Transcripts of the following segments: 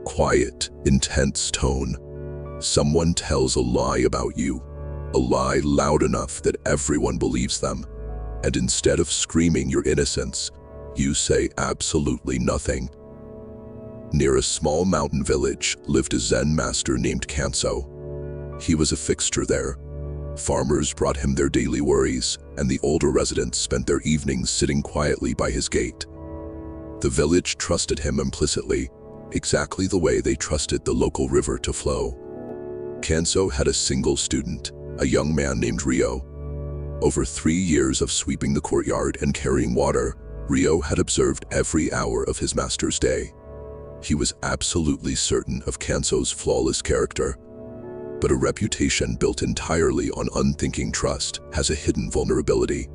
quiet, intense tone. Someone tells a lie about you, a lie loud enough that everyone believes them, and instead of screaming your innocence, you say absolutely nothing. Near a small mountain village lived a Zen master named Kanso. He was a fixture there. Farmers brought him their daily worries, and the older residents spent their evenings sitting quietly by his gate. The village trusted him implicitly, exactly the way they trusted the local river to flow. Kanso had a single student, a young man named Rio. Over 3 years of sweeping the courtyard and carrying water, Rio had observed every hour of his master's day. He was absolutely certain of Kanso's flawless character. But a reputation built entirely on unthinking trust has a hidden vulnerability.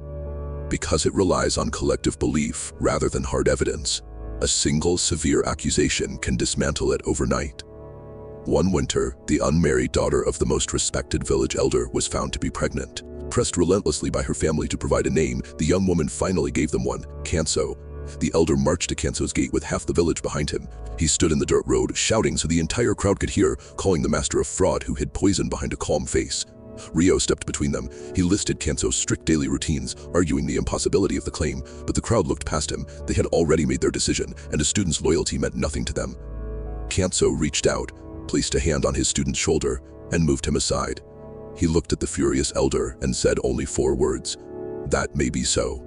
Because it relies on collective belief rather than hard evidence, a single severe accusation can dismantle it overnight. One winter, the unmarried daughter of the most respected village elder was found to be pregnant. Pressed relentlessly by her family to provide a name, the young woman finally gave them one, Kanso. The elder marched to Kanso's gate with half the village behind him. He stood in the dirt road, shouting so the entire crowd could hear, calling the master a fraud who hid poison behind a calm face. Rio stepped between them. He listed Kanso's strict daily routines, arguing the impossibility of the claim, but the crowd looked past him. They had already made their decision, and a student's loyalty meant nothing to them. Kanso reached out, placed a hand on his student's shoulder, and moved him aside. He looked at the furious elder and said only 4 words, "That may be so."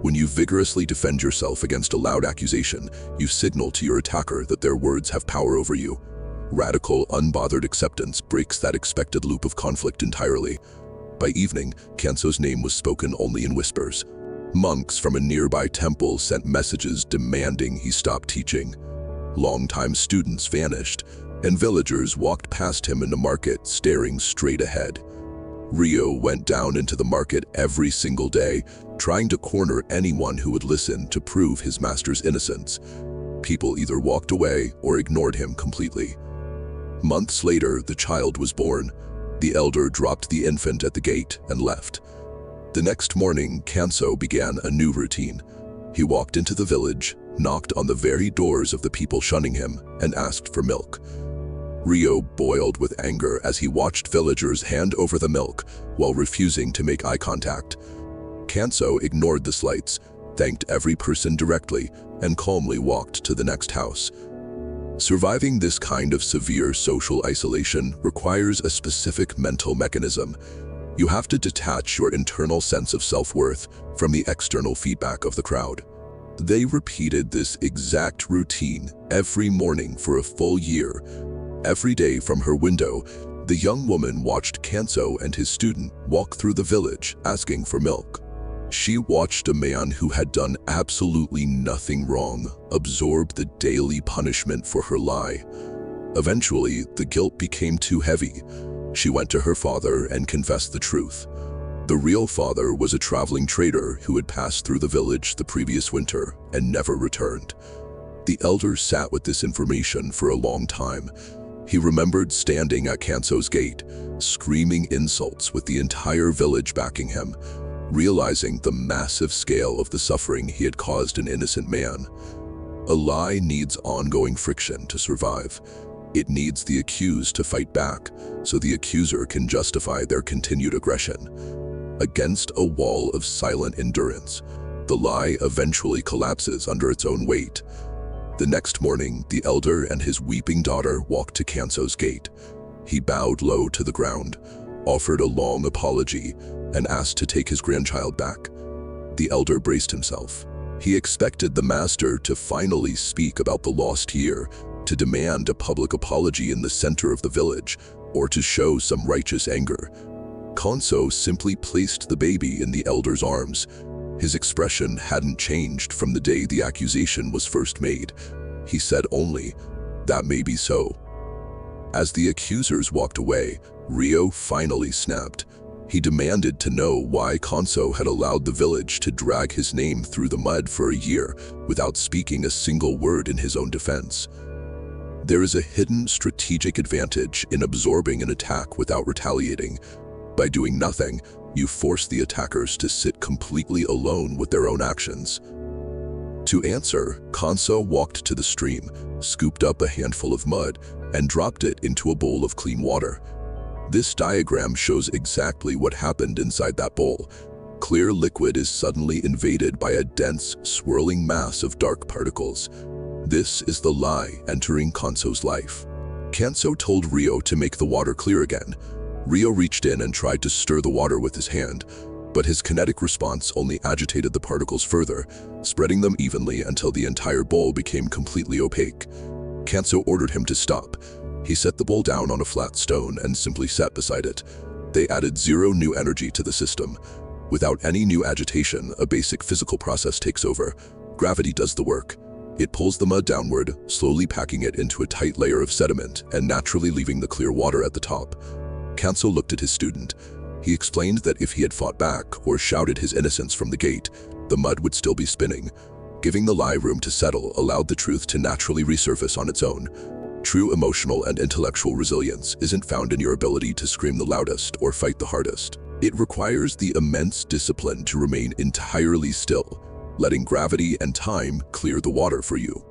When you vigorously defend yourself against a loud accusation, you signal to your attacker that their words have power over you. Radical, unbothered acceptance breaks that expected loop of conflict entirely. By evening, Kanso's name was spoken only in whispers. Monks from a nearby temple sent messages demanding he stop teaching. Longtime students vanished, and villagers walked past him in the market, staring straight ahead. Rio went down into the market every single day, trying to corner anyone who would listen to prove his master's innocence. People either walked away or ignored him completely. Months later, the child was born. The elder dropped the infant at the gate and left. The next morning, Kanso began a new routine. He walked into the village, knocked on the very doors of the people shunning him, and asked for milk. Rio boiled with anger as he watched villagers hand over the milk while refusing to make eye contact. Kanso ignored the slights, thanked every person directly, and calmly walked to the next house. Surviving this kind of severe social isolation requires a specific mental mechanism. You have to detach your internal sense of self-worth from the external feedback of the crowd. They repeated this exact routine every morning for a full year. Every day from her window, the young woman watched Kanso and his student walk through the village asking for milk. She watched a man who had done absolutely nothing wrong absorb the daily punishment for her lie. Eventually, the guilt became too heavy. She went to her father and confessed the truth. The real father was a traveling trader who had passed through the village the previous winter and never returned. The elder sat with this information for a long time. He remembered standing at Kanso's gate, screaming insults with the entire village backing him, realizing the massive scale of the suffering he had caused an innocent man. A lie needs ongoing friction to survive. It needs the accused to fight back, so the accuser can justify their continued aggression. Against a wall of silent endurance, the lie eventually collapses under its own weight. The next morning, the elder and his weeping daughter walked to Kanso's gate. He bowed low to the ground, offered a long apology, and asked to take his grandchild back. The elder braced himself. He expected the master to finally speak about the lost year, to demand a public apology in the center of the village, or to show some righteous anger. Kanso simply placed the baby in the elder's arms. His expression hadn't changed from the day the accusation was first made. He said only, "That may be so." As the accusers walked away, Rio finally snapped. He demanded to know why Kanso had allowed the village to drag his name through the mud for a year without speaking a single word in his own defense. There is a hidden strategic advantage in absorbing an attack without retaliating. By doing nothing, you force the attackers to sit completely alone with their own actions. To answer, Kanso walked to the stream, scooped up a handful of mud, and dropped it into a bowl of clean water. This diagram shows exactly what happened inside that bowl. Clear liquid is suddenly invaded by a dense, swirling mass of dark particles. This is the lie entering Kanso's life. Kanso told Ryo to make the water clear again. Ryo reached in and tried to stir the water with his hand, but his kinetic response only agitated the particles further, spreading them evenly until the entire bowl became completely opaque. Kanso ordered him to stop. He set the bowl down on a flat stone and simply sat beside it. They added zero new energy to the system. Without any new agitation, a basic physical process takes over. Gravity does the work. It pulls the mud downward, slowly packing it into a tight layer of sediment and naturally leaving the clear water at the top. Kanso looked at his student. He explained that if he had fought back or shouted his innocence from the gate, the mud would still be spinning. Giving the lie room to settle allowed the truth to naturally resurface on its own. True emotional and intellectual resilience isn't found in your ability to scream the loudest or fight the hardest. It requires the immense discipline to remain entirely still, letting gravity and time clear the water for you.